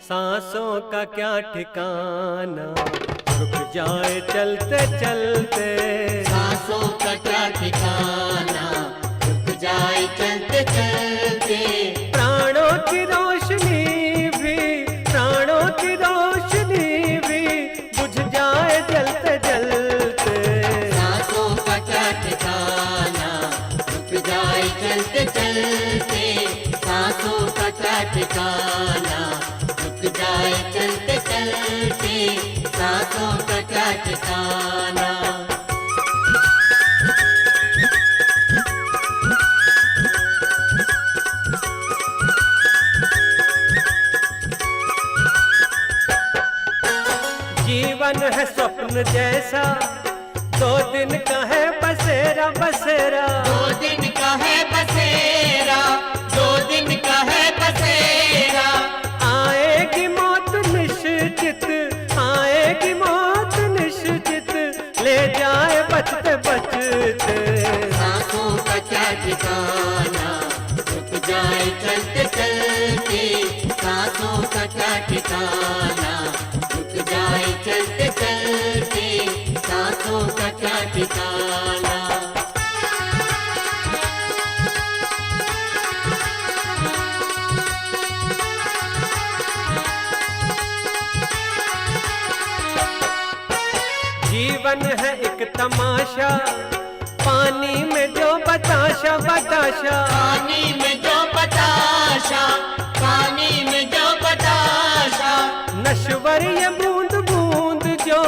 सांसों का क्या ठिकाना, रुक जाए चलते चलते। सांसों का क्या ठिकाना, रुक जाए चलते चलते। प्राणों की रोशनी भी, प्राणों की रोशनी भी बुझ जाए जलते जलते। सांसों का क्या ठिकाना, रुक जाए चलते चलते। सांसों का क्या ठिकाना, रुक जाए चलते चलते। सांसों का क्या ठिकाना। जीवन है स्वप्न जैसा, 2 दिन का है बसेरा बसेरा। 2 दिन का है बसेरा, 2 दिन का है बसेरा। आएगी मौत निश्चित, आएगी मौत निश्चित, ले जाए बचते बचते। सांसों का क्या ठिकाना, रुक जाए चलते चलते। सांसों का क्या ठिकाना, रुक जाए चलते चलते। सांसों का क्या ठिकाना। जीवन है एक तमाशा, पानी में जो बताशा बताशा। पानी में जो बताशा, पानी में जो बताशा। नश्वर ये बूंद बूंद जो,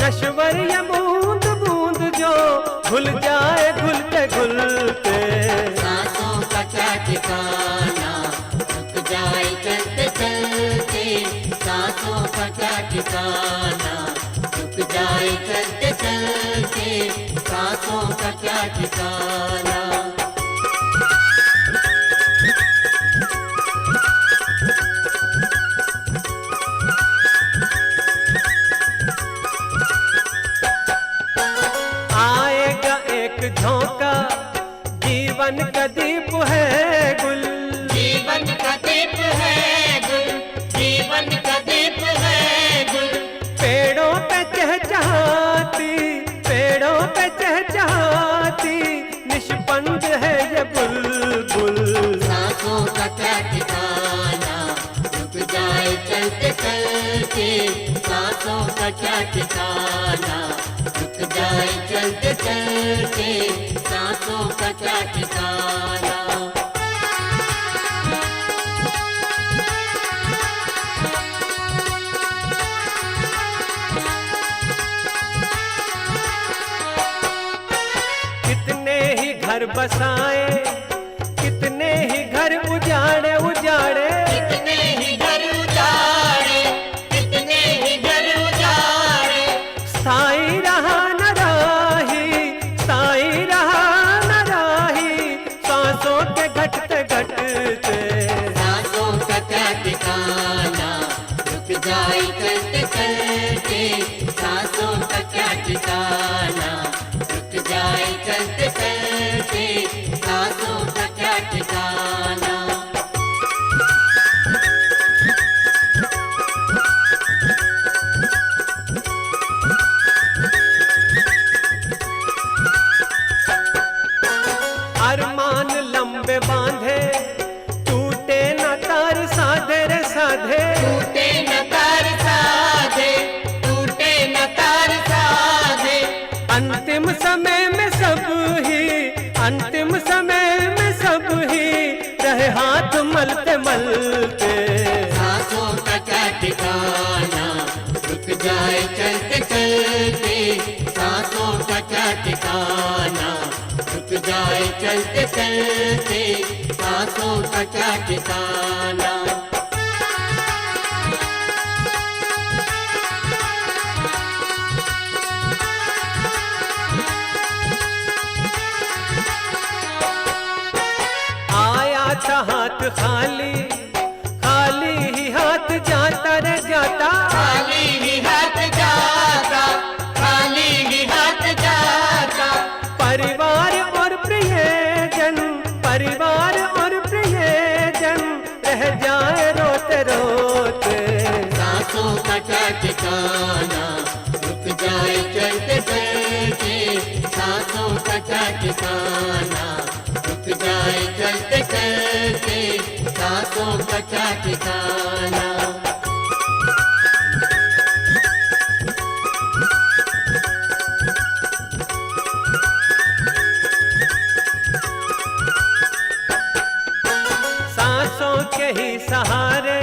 नश्वर ये बूंद बूंद जो घुल जाए घुलते घुलते। सांसों का क्या ठिकाना, रुक जाए चलते चलते। सांसों का क्या ठिकाना, रुक जाए चलते चलते। सांसों का क्या ठिकाना। आएगा एक झोंका, जीवन का दीप है गुल। जीवन का दीप है गुल, जीवन का दीप है गुल। पेड़ों पे चहचहाती, पेड़ों पे चहचहाती निष्पंद है ये बुलबुल। सांसों का क्या ठिकाना, रुक जाए चलते चलते। सांसों का क्या ठिकाना, रुक जाए चलते चलते। सांसों का क्या ठिकाना। कितने ही घर बसाए, कितने ही घर उजाड़े उजाड़े। कितने ही घर उजाड़े, कितने ही घर उजाड़े। स्थाई रहा न राही, स्थाई रहा न राही, सांसों के घटते घटते। सांसों का क्या ठिकाना, रुक जाए चलते चलते। सांसों का क्या ठिकाना, रुक जाए चलते चलते। सांसों का क्या ठिकाना। अरमान लंबे बांधे, टूटे न तार साधे रे साधे। टूटे न तार साधे, टूटे न तार साधे। अंतिम समय में सब ही, अंतिम समय में सब ही रहे हाथ मलते मलते। सांसों का क्या ठिकाना, रुक जाए चलते चलते। सांसों का क्या ठिकाना, रुक जाए चलते चलते। सांसों का क्या ठिकाना। आया था हाथ खाली, खाली ही हाथ जाता रे जाता, खाली ही हाथ जाता, खाली ही हाथ जाता। परिवार और प्रियजन, परिवार और प्रियजन रह जाए रोते रोते। सांसों का क्या ठिकाना, रुक जाए चलते चलते। सांसों का क्या ठिकाना, रुक जाए चलते चलते। सांसों का क्या ठिकाना। सांसों के ही सहारे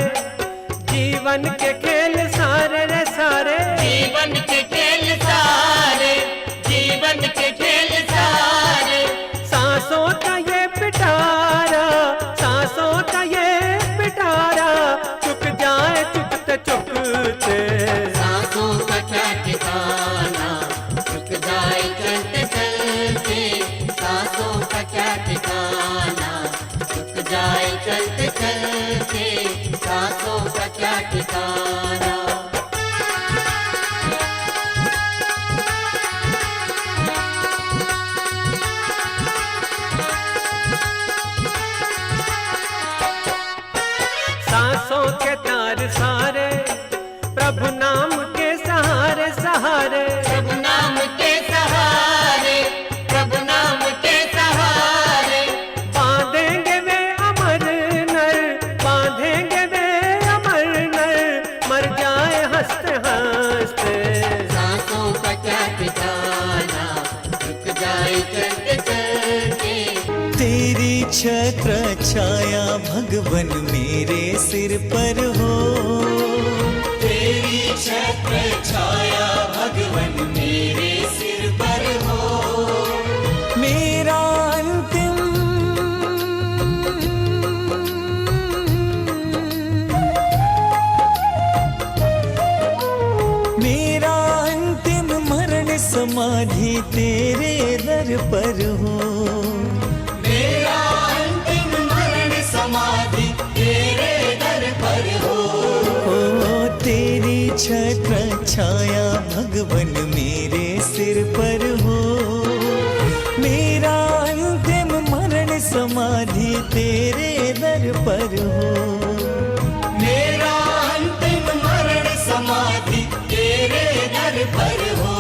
जीवन के खेल सारे रे सारे। जीवन के खेल सारे, जीवन के खेल सारे। सांसों का ये पिटारा, सांसों का ये पिटारा, चुक जाए चुकते चुकते। सांसों का क्या ठिकाना, रुक जाए चलते चलते। सांसों का क्या ठिकाना, रुक जाए चलते चलते। सांसों का क्या ठिकाना। सांसों के तार सारे प्रभु नाम के सहारे सहारे। प्रभु नाम के सहारे, प्रभु नाम के सहारे। बांधेंगे वे अमर नर, बांधेंगे वे अमर नर, मर जाए हंसते हंसते। सांसों का क्या ठिकाना, रुक जाए चलते चलते। तेरी छत्र छाया भगवन मेरे सिर पर हो। तेरी छत्र छाया भगवन मेरे सिर पर हो। मेरा अंतिम मेरा अंतिम मरण समाधि तेरे दर पर हो। मेरा अंतिम मरण समाधि तेरे दर पर हो। तेरी छत्र छाया भगवन मेरे सिर पर हो। मेरा अंतिम मरण समाधि तेरे दर पर हो। मेरा अंतिम मरण समाधि तेरे दर पर हो।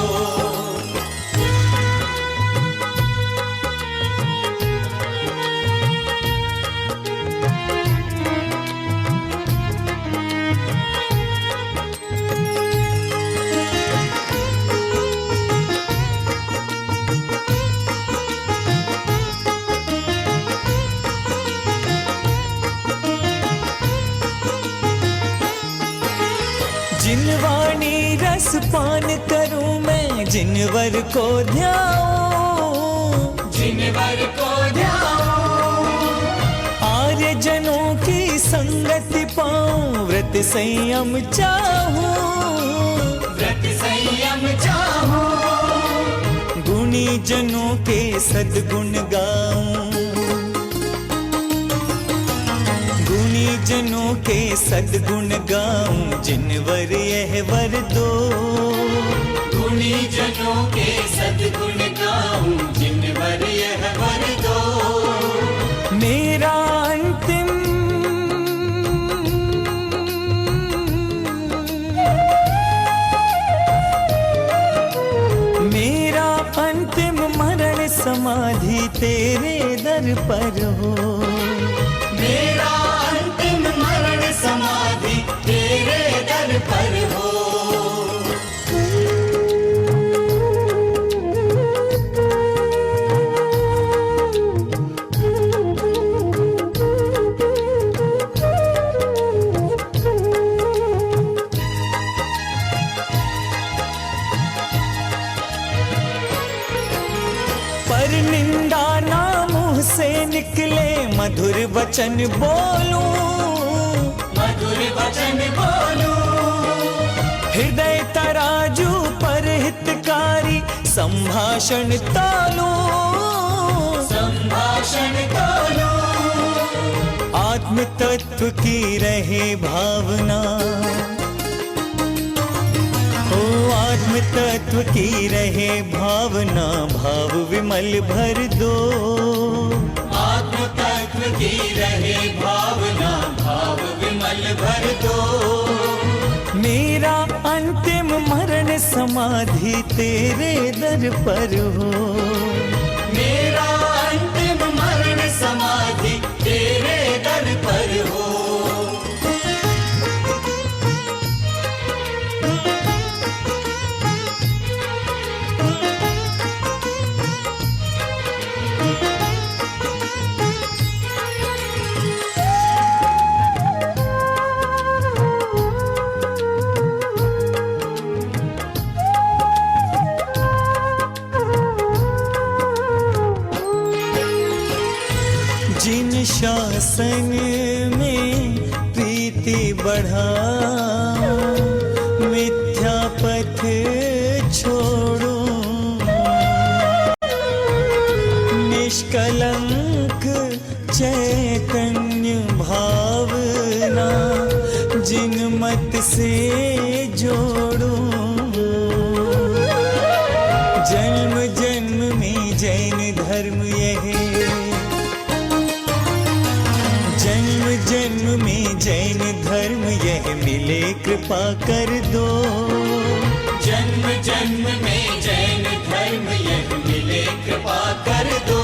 जिनवाणी रस पान करूं मैं, जिनवर को ध्याऊं, जिनवर को ध्याऊं। आर्य जनों की संगति पाऊं, व्रत संयम चाहूं, व्रत संयम चाहूं। गुणी जनों के सद्गुण गाऊं, गुणी जनों के सद्गुण गाऊं। जिनवर यह वर दो, गुणी जनों के सद्गुण गाऊं। जिनवर यह वर दो। मेरा अंतिम मेरा अंतिम मरण समाधि तेरे दर पर हो। मेरा अंतिम मरण समाधि तेरे दर पर हो। पर निंदा ना मुँह से निकले, मधुर वचन बोलूं, मधुर वचन बोलूं। हृदय तराजू पर हितकारी संभाषण तोलूं, संभाषण तोलूं। आत्म तत्व की रहे भावना, तत्व की रहे भावना, भाव विमल भर दो। आत्म तत्व की रहे भावना, भाव विमल भर दो। मेरा अंतिम मरण समाधि तेरे दर पर हो। मेरा अंतिम मरण समाधि तेरे दर पर हो। जिन शासन में प्रीति बढ़ा, मिथ्या पथ छोड़ो। निष्कलंक चैतन्य भावना, जिन मत से जोड़ो। जन्म जन्म में जैन धर्म यह, जन्म जन्म में जैन धर्म यह मिले कृपा कर दो। जन्म जन्म में जैन धर्म यह मिले कृपा कर दो।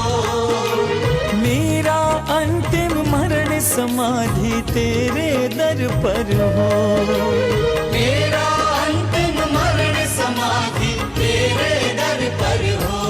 मेरा अंतिम मरण समाधि तेरे दर पर हो। मेरा अंतिम मरण समाधि तेरे दर पर हो।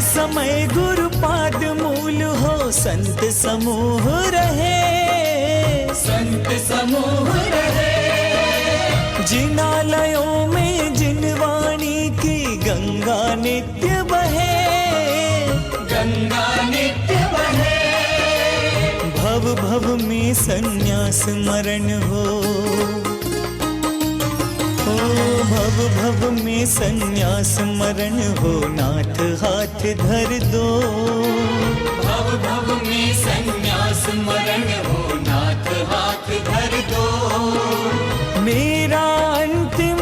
समय गुरु पाद मूल हो, संत समूह रहे। संत समूह रहे। जिनालयों में जिनवाणी की गंगा नित्य बहे। गंगा नित्य बहे। भव भव में संन्यास मरण हो। भव भव में संन्यास मरण हो, नाथ हाथ धर दो। भव भव में संन्यास मरण हो, नाथ हाथ धर दो। मेरा अंतिम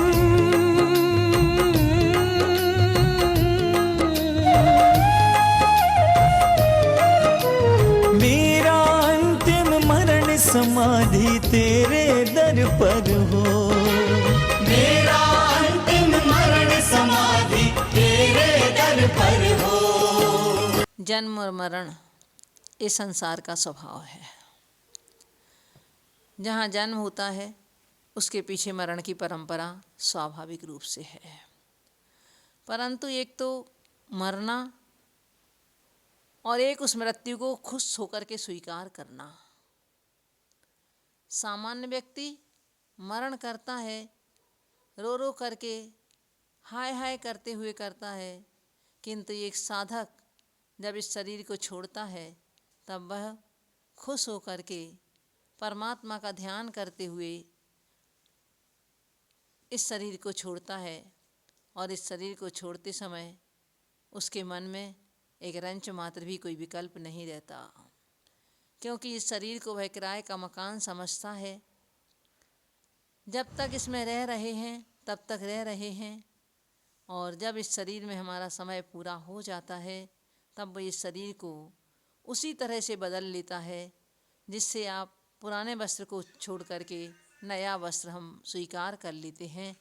मेरा अंतिम मरण समाधि तेरे दर पर हो। मेरा अंतिम मरण समाधि तेरे दर पर हो। जन्म और मरण इस संसार का स्वभाव है। जहाँ जन्म होता है उसके पीछे मरण की परंपरा स्वाभाविक रूप से है। परंतु एक तो मरना और एक उस मृत्यु को खुश होकर के स्वीकार करना। सामान्य व्यक्ति मरण करता है, रो रो करके हाय हाय करते हुए करता है, किंतु एक साधक जब इस शरीर को छोड़ता है तब वह खुश होकर के परमात्मा का ध्यान करते हुए इस शरीर को छोड़ता है। और इस शरीर को छोड़ते समय उसके मन में एक रंच मात्र भी कोई विकल्प नहीं रहता, क्योंकि इस शरीर को वह किराए का मकान समझता है। जब तक इसमें रह रहे हैं तब तक रह रहे हैं, और जब इस शरीर में हमारा समय पूरा हो जाता है तब वो इस शरीर को उसी तरह से बदल लेता है जिससे आप पुराने वस्त्र को छोड़ करके नया वस्त्र हम स्वीकार कर लेते हैं।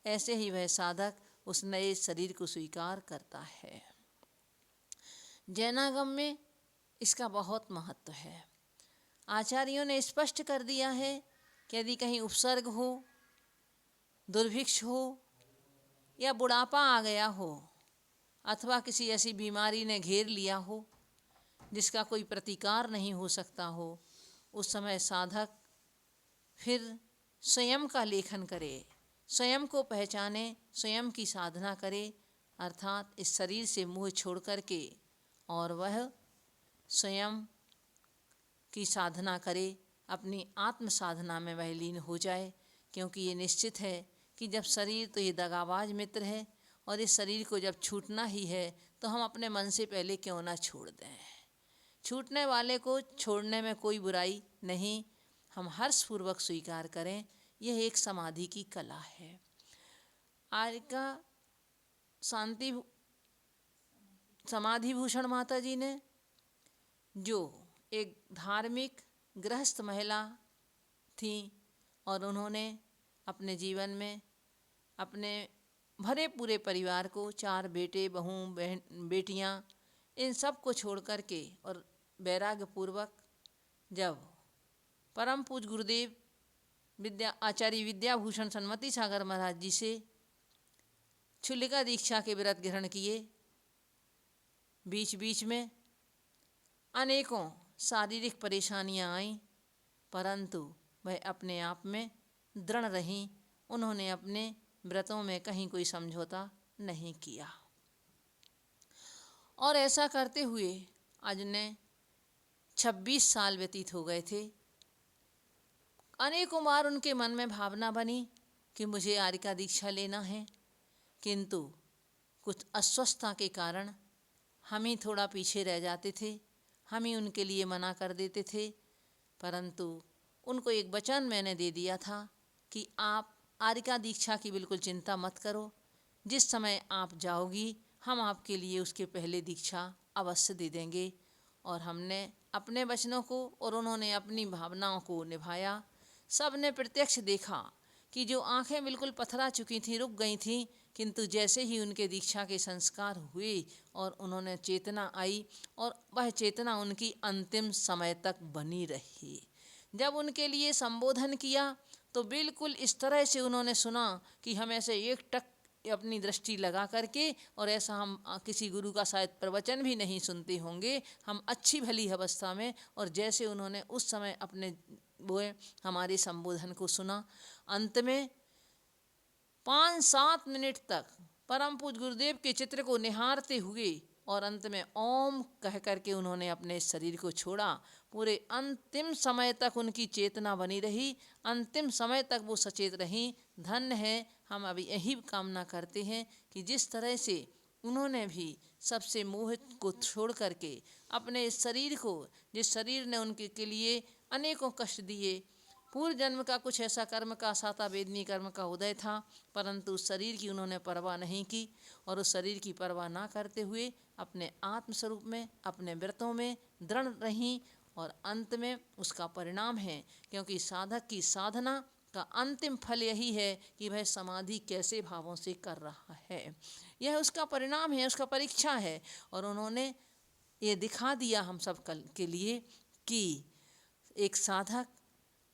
ऐसे ही वह साधक उस नए शरीर को स्वीकार करता है। जैनागम में इसका बहुत महत्व है। आचार्यों ने स्पष्ट कर दिया है कि यदि कहीं उपसर्ग हो, दुर्भिक्ष हो या बुढ़ापा आ गया हो अथवा किसी ऐसी बीमारी ने घेर लिया हो जिसका कोई प्रतिकार नहीं हो सकता हो, उस समय साधक फिर स्वयं का लेखन करे, स्वयं को पहचाने, स्वयं की साधना करे अर्थात इस शरीर से मोह छोड़ करके और वह स्वयं की साधना करे, अपनी आत्म साधना में वह लीन हो जाए। क्योंकि ये निश्चित है कि जब शरीर तो ये दगाबाज मित्र है और इस शरीर को जब छूटना ही है तो हम अपने मन से पहले क्यों ना छोड़ दें। छूटने वाले को छोड़ने में कोई बुराई नहीं, हम हर्षपूर्वक स्वीकार करें। यह एक समाधि की कला है। आज का शांति समाधि भूषण माता जी ने, जो एक धार्मिक गृहस्थ महिला थी और उन्होंने अपने जीवन में अपने भरे पूरे परिवार को, 4 बेटे, बहू, बहन, बेटियां, इन सब को छोड़ कर के और वैराग्य पूर्वक जब परम पूज गुरुदेव आचार्य विद्याभूषण सन्मति सागर महाराज जी से क्षुल्लिका दीक्षा के व्रत ग्रहण किए, बीच बीच में अनेकों शारीरिक परेशानियां आईं, परंतु वह अपने आप में दृढ़ रहीं। उन्होंने अपने व्रतों में कहीं कोई समझौता नहीं किया और ऐसा करते हुए आज ने 26 साल व्यतीत हो गए थे। अनेकों बार उनके मन में भावना बनी कि मुझे आर्यिका दीक्षा लेना है, किंतु कुछ अस्वस्थता के कारण हम ही थोड़ा पीछे रह जाते थे, हम ही उनके लिए मना कर देते थे। परंतु उनको एक वचन मैंने दे दिया था कि आप आर्यिका दीक्षा की बिल्कुल चिंता मत करो, जिस समय आप जाओगी हम आपके लिए उसके पहले दीक्षा अवश्य दे देंगे। और हमने अपने वचनों को और उन्होंने अपनी भावनाओं को निभाया। सब ने प्रत्यक्ष देखा कि जो आंखें बिल्कुल पथरा चुकी थीं, रुक गई थीं, किंतु जैसे ही उनके दीक्षा के संस्कार हुए और उन्होंने चेतना आई और वह चेतना उनकी अंतिम समय तक बनी रही। जब उनके लिए संबोधन किया तो बिल्कुल इस तरह से उन्होंने सुना कि हम ऐसे एक टक अपनी दृष्टि लगा करके, और ऐसा हम किसी गुरु का शायद प्रवचन भी नहीं सुनते होंगे, हम अच्छी भली अवस्था में, और जैसे उन्होंने उस समय अपने वो हमारे संबोधन को सुना, अंत में 5-7 मिनट तक परम पूज्य गुरुदेव के चित्र को निहारते हुए और अंत में ओम कह करके उन्होंने अपने शरीर को छोड़ा। पूरे अंतिम समय तक उनकी चेतना बनी रही, अंतिम समय तक वो सचेत रहीं। धन्य है। हम अभी यही कामना करते हैं कि जिस तरह से उन्होंने भी सबसे मोह को छोड़ करके अपने इस शरीर को, जिस शरीर ने उनके के लिए अनेकों कष्ट दिए, पूर्व जन्म का कुछ ऐसा कर्म का साता वेदनी कर्म का उदय था, परंतु उस शरीर की उन्होंने परवाह नहीं की और उस शरीर की परवाह ना करते हुए अपने आत्मस्वरूप में, अपने व्रतों में दृढ़ रहीं। और अंत में उसका परिणाम है, क्योंकि साधक की साधना का अंतिम फल यही है कि वह समाधि कैसे भावों से कर रहा है, यह उसका परिणाम है, उसका परीक्षा है। और उन्होंने ये दिखा दिया हम सब कल के लिए कि एक साधक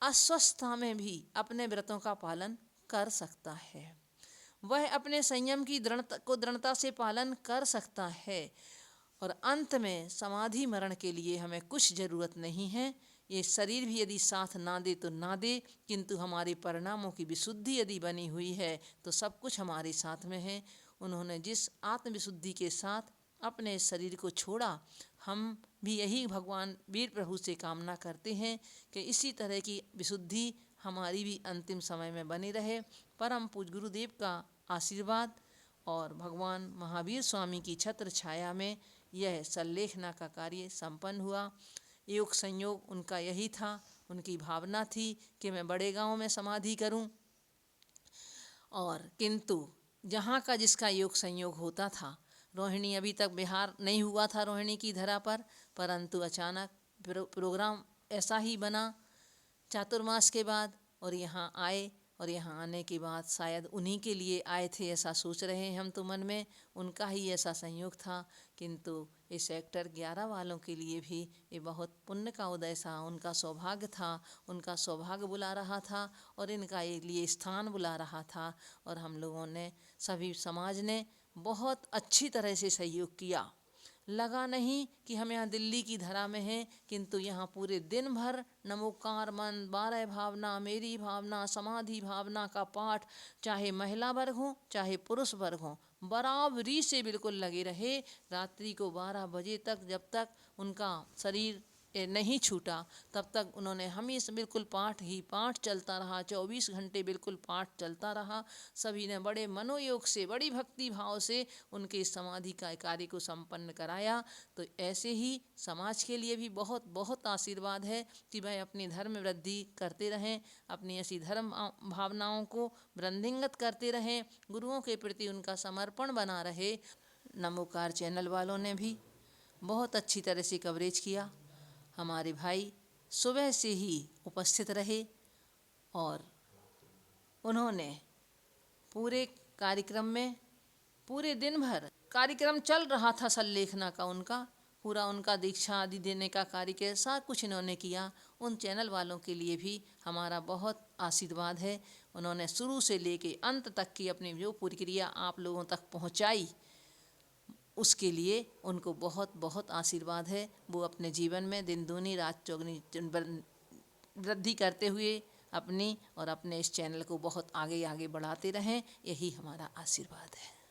अस्वस्थता में भी अपने व्रतों का पालन कर सकता है, वह अपने संयम की दृढ़ता से पालन कर सकता है। और अंत में समाधि मरण के लिए हमें कुछ ज़रूरत नहीं है। ये शरीर भी यदि साथ ना दे तो ना दे, किंतु हमारे परिणामों की विशुद्धि यदि बनी हुई है तो सब कुछ हमारे साथ में है। उन्होंने जिस आत्मविशुद्धि के साथ अपने शरीर को छोड़ा, हम भी यही भगवान वीर प्रभु से कामना करते हैं कि इसी तरह की विशुद्धि हमारी भी अंतिम समय में बनी रहे। परम पूज्य गुरुदेव का आशीर्वाद और भगवान महावीर स्वामी की छत्र छाया में यह संलेखना का कार्य संपन्न हुआ। योग संयोग उनका यही था, उनकी भावना थी कि मैं बड़े गांव में समाधि करूं, और किंतु जहां का जिसका योग संयोग होता था, रोहिणी अभी तक बिहार नहीं हुआ था रोहिणी की धरा पर, परंतु अचानक प्रोग्राम ऐसा ही बना चातुर्मास के बाद, और यहाँ आए। और यहाँ आने के बाद शायद उन्हीं के लिए आए थे, ऐसा सोच रहे हैं हम तो मन में, उनका ही ऐसा संयोग था। किंतु इस सेक्टर 11 वालों के लिए भी ये बहुत पुण्य का उदय था, उनका सौभाग्य था, उनका सौभाग्य बुला रहा था और इनका ये लिए स्थान बुला रहा था। और हम लोगों ने, सभी समाज ने बहुत अच्छी तरह से सहयोग किया। लगा नहीं कि हम यहाँ दिल्ली की धरा में हैं, किंतु यहाँ पूरे दिन भर नमोकार मन, 12 भावना, मेरी भावना, समाधि भावना का पाठ, चाहे महिला वर्ग हो चाहे पुरुष वर्ग हो, बराबरी से बिल्कुल लगे रहे। रात्रि को 12 बजे तक जब तक उनका शरीर नहीं छूटा तब तक उन्होंने हमेशा बिल्कुल पाठ ही पाठ चलता रहा। 24 घंटे बिल्कुल पाठ चलता रहा। सभी ने बड़े मनोयोग से, बड़ी भक्ति भाव से उनके समाधि का कार्य को संपन्न कराया। तो ऐसे ही समाज के लिए भी बहुत बहुत आशीर्वाद है कि वह अपनी धर्म वृद्धि करते रहें, अपनी ऐसी धर्म भावनाओं को वृद्धिंगत करते रहें, गुरुओं के प्रति उनका समर्पण बना रहे। नमोकार चैनल वालों ने भी बहुत अच्छी तरह से कवरेज किया। हमारे भाई सुबह से ही उपस्थित रहे और उन्होंने पूरे कार्यक्रम में, पूरे दिन भर कार्यक्रम चल रहा था संलेखना का, उनका दीक्षा आदि देने का कार्य कैसा कुछ इन्होंने किया। उन चैनल वालों के लिए भी हमारा बहुत आशीर्वाद है। उन्होंने शुरू से लेके अंत तक की अपनी जो प्रक्रिया आप लोगों तक पहुंचाई, उसके लिए उनको बहुत बहुत आशीर्वाद है। वो अपने जीवन में दिन दूनी रात चौगनी वृद्धि करते हुए अपनी और अपने इस चैनल को बहुत आगे आगे बढ़ाते रहें, यही हमारा आशीर्वाद है।